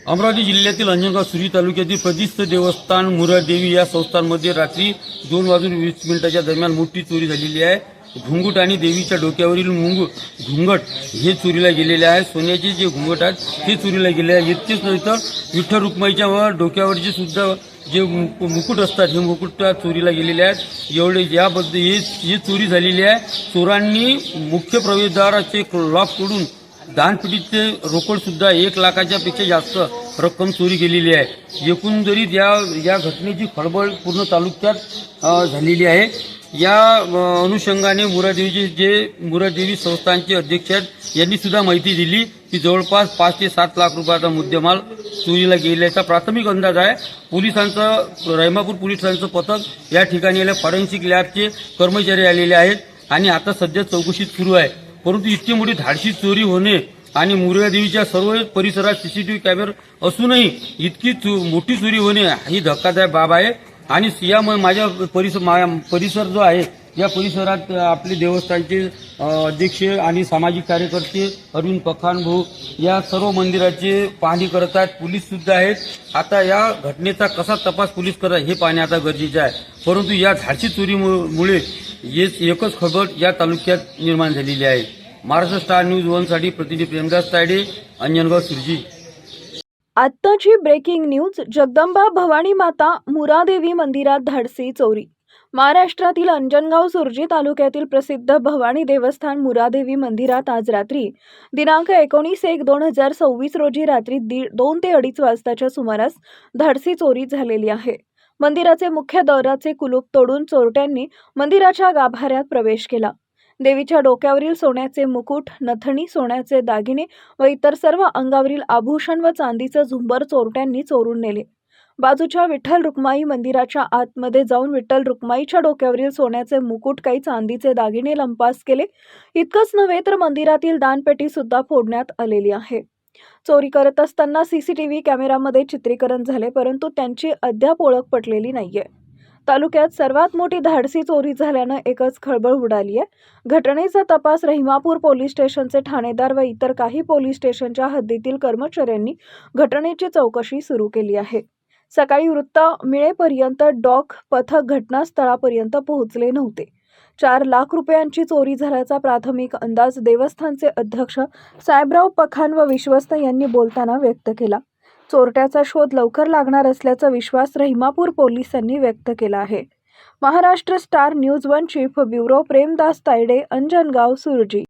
अमरावती जिल्ह्यातील अंजनगाव सुरी तालुक्यातील प्रसिद्ध देवस्थान मुरादेवी या संस्थांमध्ये रात्री 2:20 दरम्यान मोठी चोरी झालेली आहे। घुंगट आणि देवीच्या डोक्यावरील घुंगट हे चोरीला गेलेले आहे। सोन्याचे जे घुंगट आहेत ते चोरीला गेले आहे। इतकेच नाही तर विठ्ठल रुक्माईच्या वर डोक्यावरचे सुद्धा जे मुकुट असतात हे मुकुट चोरीला गेलेले आहेत। एवढे याबद्दल ही चोरी झालेली आहे। चोरांनी मुख्य प्रवेशद्वाराचे लॉक तोडून दानपेटीचे रोकड सुद्धा 1 लाखाच्या पेक्षा जास्त रक्कम चोरी केलेली आहे। एकंदरीत या घटनेची खळबळ पूर्ण तालुक्यात झालेली आहे। या अनुषंगाने मुरादेवी संस्थानचे अध्यक्ष यांनी सुद्धा माहिती दिली की जवळपास 5 ते 7 लाख रुपयाचा मुद्देमाल चोरीला गेल्याचा प्राथमिक अंदाज आहे। रहिमापूर पोलिसांचं पथक या ठिकाणी आले, फॉरेन्सिक लॅबचे कर्मचारी आलेले आहेत आणि आता सध्या चौकशी सुरू आहे। परंतु इतकी मोठी धाडसी चोरी होणे आणि मुरादेवीच्या सर्व परिसरात सीसीटीव्ही कॅमेरे असूनही इतकी मोठी चोरी होणे ही धक्कादायक बाब आहे। आणि माझ्या परिसर जो आहे या परिसरात आपले देवस्थानचे अध्यक्ष आणि सामाजिक कार्यकर्ते अरविंद पखान भाऊ या सर्व मंदिराचे पाहणी करत आहेत। पोलीस सुद्धा आहेत। आता या घटनेचा कसा तपास पोलीस करतात हे पाहणे आता गरजेचे आहे। परंतु या धाडसी चोरीमुळे एकच खळबळ या तालुक्यात निर्माण झालेली आहे। महाराष्ट्र स्टार न्यूज 1 साठी प्रतिनिधी प्रेमदास तायडे, अंजनगाव सुरजी। आत्ताची ब्रेकिंग न्यूज। जगदंबा भवानी माता मुरादेवी मंदिरात धाडसी चोरी। महाराष्ट्रातील अंजनगाव सुरजी तालुक्यातील प्रसिद्ध भवानी देवस्थान मुरादेवी मंदिरात आज रात्री दिनांक 19/1/2026 रोजी रात्री 2 ते 2:30 वाजताच्या सुमारास धाडसी चोरी झालेली आहे। मंदिराचे मुख्य दाराचे कुलूप तोडून चोरट्यांनी मंदिराच्या गाभाऱ्यात प्रवेश केला। देवीच्या डोक्यावरील सोन्याचे मुकुट, नथणी, सोन्याचे दागिने व इतर सर्व अंगावरील आभूषण व चांदीचे झुंबर चोरट्यांनी चोरून नेले। बाजूच्या विठ्ठल रुक्माई मंदिराच्या आतमध्ये जाऊन विठ्ठल रुक्माईच्या डोक्यावरील सोन्याचे मुकुट, काही चांदीचे दागिने लंपास केले। इतकंच नव्हे तर मंदिरातील दानपेटी सुद्धा फोडण्यात आलेली आहे। चोरी करत असताना सीसीटीव्ही कॅमेऱ्यामध्ये चित्रीकरण झाले, परंतु त्यांची अद्याप ओळख पटलेली नाहीये। तालुक्यात सर्वात मोठी धाडसी चोरी झाल्यानं एकच खळबळ उडाली आहे। घटनेचा तपास रहिमापूर पोलीस स्टेशनचे ठाणेदार व इतर काही पोलीस स्टेशनच्या हद्दीतील कर्मचाऱ्यांनी घटनेची चौकशी सुरू केली आहे। सकाळी वृत्त मिळेपर्यंत डॉग पथक घटनास्थळापर्यंत पोहोचले नव्हते। 4 लाख रुपयांची चोरी झाल्याचा प्राथमिक अंदाज देवस्थानचे अध्यक्ष साहेबराव पखान व विश्वस्त यांनी बोलताना व्यक्त केला। चोरट्याचा शोध लवकर लागणार असल्याचा विश्वास रहिमापूर पोलिसांनी व्यक्त केला आहे। Maharashtra star news 1 chief bureau Premdas Tayade, Anjangaon सुरजी।